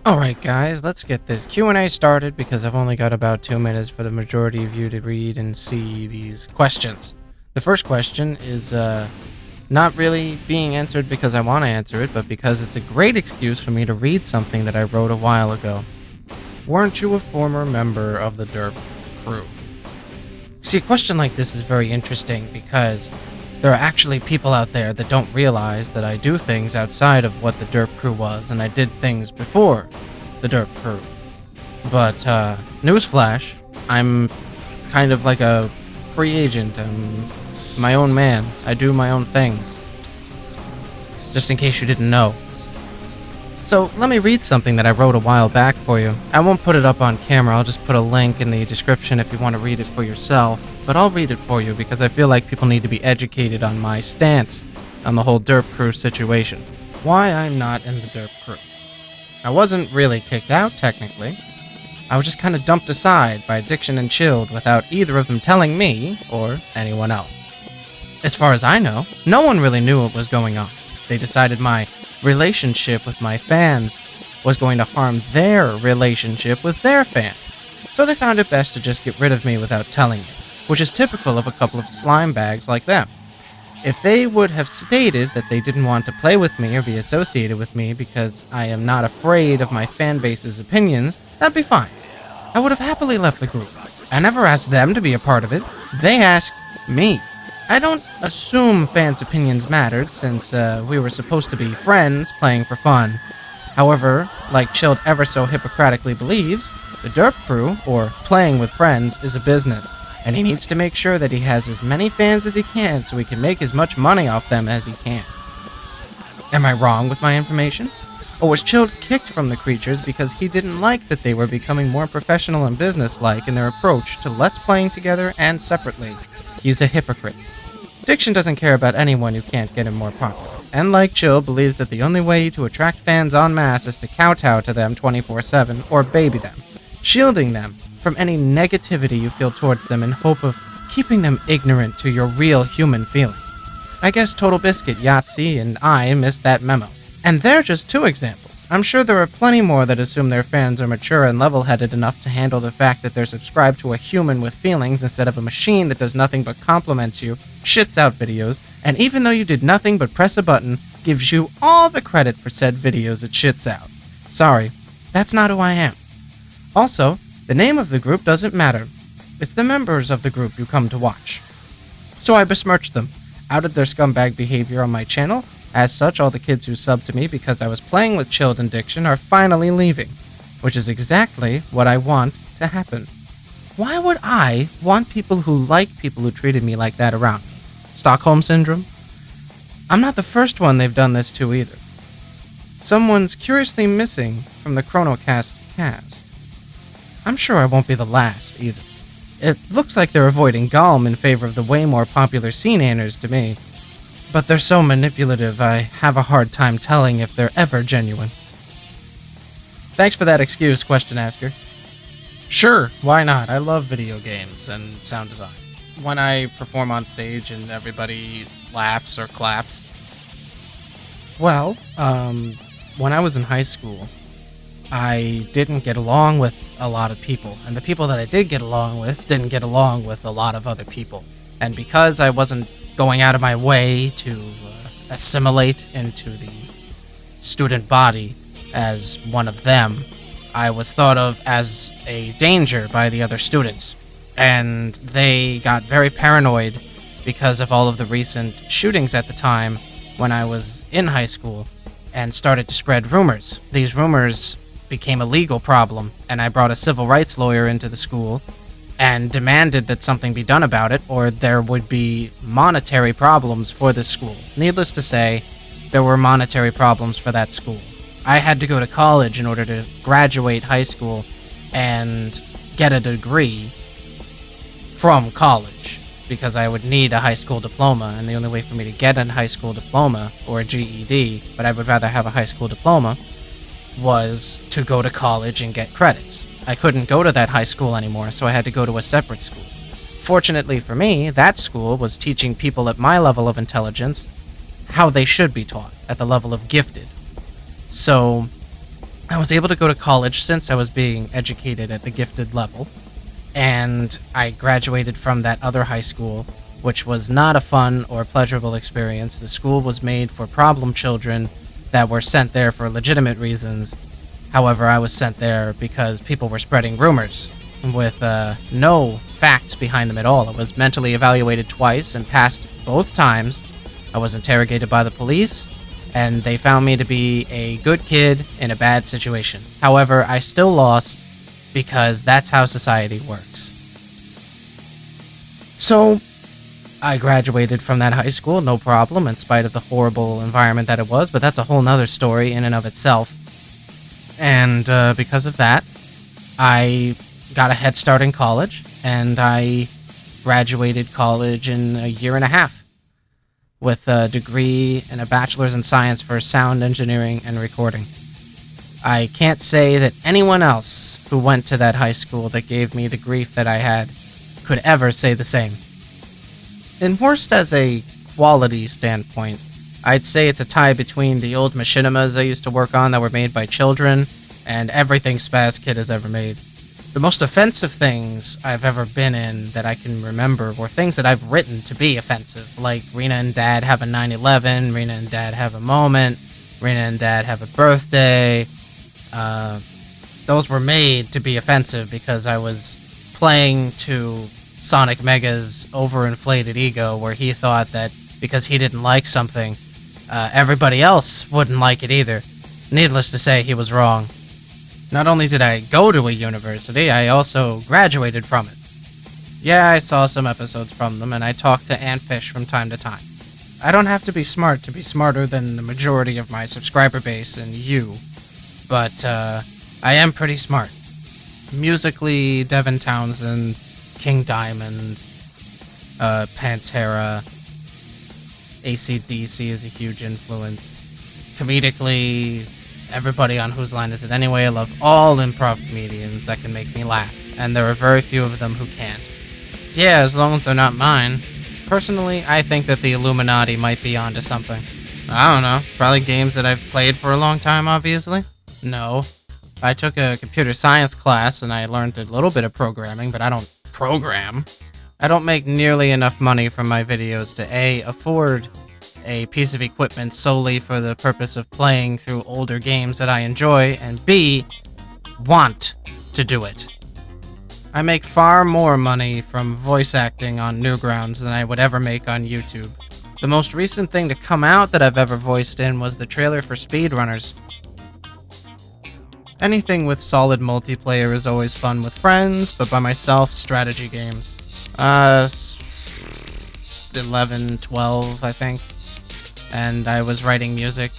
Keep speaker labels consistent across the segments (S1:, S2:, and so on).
S1: Alright guys, let's get this Q&A started because I've only got about 2 minutes for the majority of you to read and see these questions. The first question is not really being answered because I want to answer it, but because it's a great excuse for me to read something that I wrote a while ago. Weren't you a former member of the Derp crew? See, a question like this is very interesting because there are actually people out there that don't realize that I do things outside of what the Derp crew was, and I did things before the Derp crew. But, newsflash, I'm kind of like a free agent. I'm my own man. I do my own things. Just in case you didn't know. So, let me read something that I wrote a while back for you. I won't put it up on camera, I'll just put a link in the description if you want to read it for yourself. But I'll read it for you because I feel like people need to be educated on my stance on the whole Derp crew situation. Why I'm not in the Derp crew. I wasn't really kicked out, technically. I was just kind of dumped aside by Addiction and Chilled without either of them telling me or anyone else. As far as I know, no one really knew what was going on. They decided my relationship with my fans was going to harm their relationship with their fans. So they found it best to just get rid of me without telling me, which is typical of a couple of slime bags like them. If they would have stated that they didn't want to play with me or be associated with me because I am not afraid of my fanbase's opinions, that'd be fine. I would have happily left the group. I never asked them to be a part of it. They asked me. I don't assume fans' opinions mattered since we were supposed to be friends playing for fun. However, like Chilled ever so hypocritically believes, the Derp crew, or playing with friends, is a business. And he needs to make sure that he has as many fans as he can so he can make as much money off them as he can. Am I wrong with my information? Or was Chilled kicked from the creatures because he didn't like that they were becoming more professional and businesslike in their approach to Let's Playing together and separately? He's a hypocrite. Addiction doesn't care about anyone who can't get him more popular, and like Chill, believes that the only way to attract fans en masse is to kowtow to them 24/7 or baby them, shielding them from any negativity you feel towards them in hope of keeping them ignorant to your real human feelings. I guess Total Biscuit, Yahtzee, and I missed that memo. And they're just 2 examples. I'm sure there are plenty more that assume their fans are mature and level-headed enough to handle the fact that they're subscribed to a human with feelings instead of a machine that does nothing but compliments you, shits out videos, and even though you did nothing but press a button, gives you all the credit for said videos it shits out. Sorry, that's not who I am. Also, the name of the group doesn't matter. It's the members of the group you come to watch. So I besmirched them, outed their scumbag behavior on my channel. As such, all the kids who subbed to me because I was playing with Chilled and Diction are finally leaving, which is exactly what I want to happen. Why would I want people who like people who treated me like that around me? Stockholm Syndrome? I'm not the first one they've done this to either. Someone's curiously missing from the ChronoCast cast. I'm sure I won't be the last either. It looks like they're avoiding Galm in favor of the way more popular Scene-Anners to me. But they're so manipulative, I have a hard time telling if they're ever genuine. Thanks for that excuse, question asker. Sure, why not? I love video games and sound design. When I perform on stage and everybody laughs or claps. Well, when I was in high school, I didn't get along with a lot of people. And the people that I did get along with didn't get along with a lot of other people. And because I wasn't going out of my way to assimilate into the student body as one of them, I was thought of as a danger by the other students. And they got very paranoid because of all of the recent shootings at the time when I was in high school and started to spread rumors. These rumors became a legal problem, and I brought a civil rights lawyer into the school and demanded that something be done about it, or there would be monetary problems for this school. Needless to say, there were monetary problems for that school. I had to go to college in order to graduate high school and get a degree from college, because I would need a high school diploma, and the only way for me to get a high school diploma, or a GED, but I would rather have a high school diploma, was to go to college and get credits. I couldn't go to that high school anymore, so I had to go to a separate school. Fortunately for me, that school was teaching people at my level of intelligence how they should be taught, at the level of gifted. So I was able to go to college since I was being educated at the gifted level, and I graduated from that other high school, which was not a fun or pleasurable experience. The school was made for problem children that were sent there for legitimate reasons. However, I was sent there because people were spreading rumors with no facts behind them at all. I was mentally evaluated twice and passed both times. I was interrogated by the police, and they found me to be a good kid in a bad situation. However, I still lost because that's how society works. So, I graduated from that high school, no problem, in spite of the horrible environment that it was, but that's a whole nother story in and of itself. And because of that, I got a head start in college, and I graduated college in a year and a half with a degree and a bachelor's in science for sound engineering and recording. I can't say that anyone else who went to that high school that gave me the grief that I had could ever say the same. And worst as a quality standpoint, I'd say it's a tie between the old machinimas I used to work on that were made by children and everything Spaz Kid has ever made. The most offensive things I've ever been in that I can remember were things that I've written to be offensive, like Rena and Dad have a 9/11, Rena and Dad have a moment, Rena and Dad have a birthday. Those were made to be offensive because I was playing to Sonic Mega's overinflated ego, where he thought that because he didn't like something, everybody else wouldn't like it either. Needless to say, he was wrong. Not only did I go to a university, I also graduated from it. Yeah, I saw some episodes from them, and I talked to Antfish from time to time. I don't have to be smart to be smarter than the majority of my subscriber base and you, but I am pretty smart. Musically, Devin Townsend, King Diamond, Pantera, AC/DC is a huge influence. Comedically, everybody on Whose Line Is It Anyway? I love all improv comedians that can make me laugh, and there are very few of them who can't. Yeah, as long as they're not mine. Personally, I think that the Illuminati might be onto something. I don't know, probably games that I've played for a long time, obviously? No. I took a computer science class and I learned a little bit of programming, but I don't program. I don't make nearly enough money from my videos to A, afford a piece of equipment solely for the purpose of playing through older games that I enjoy, and B, want to do it. I make far more money from voice acting on Newgrounds than I would ever make on YouTube. The most recent thing to come out that I've ever voiced in was the trailer for Speedrunners. Anything with solid multiplayer is always fun with friends, but by myself, strategy games. 11, 12, I think. And I was writing music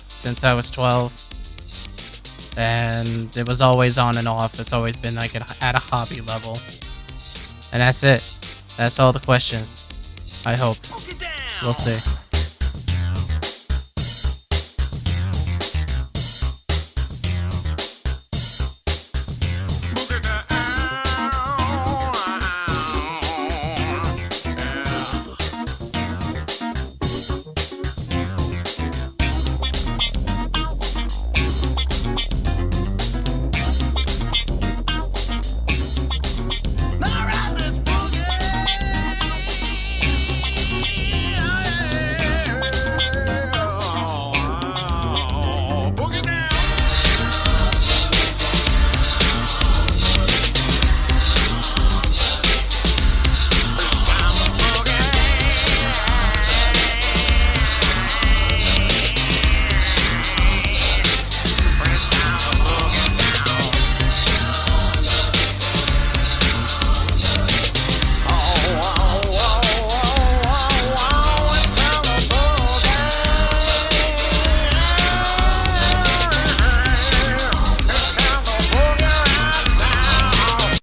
S1: since I was 12. And it was always on and off. It's always been like at a hobby level. And that's it. That's all the questions. I hope. We'll see.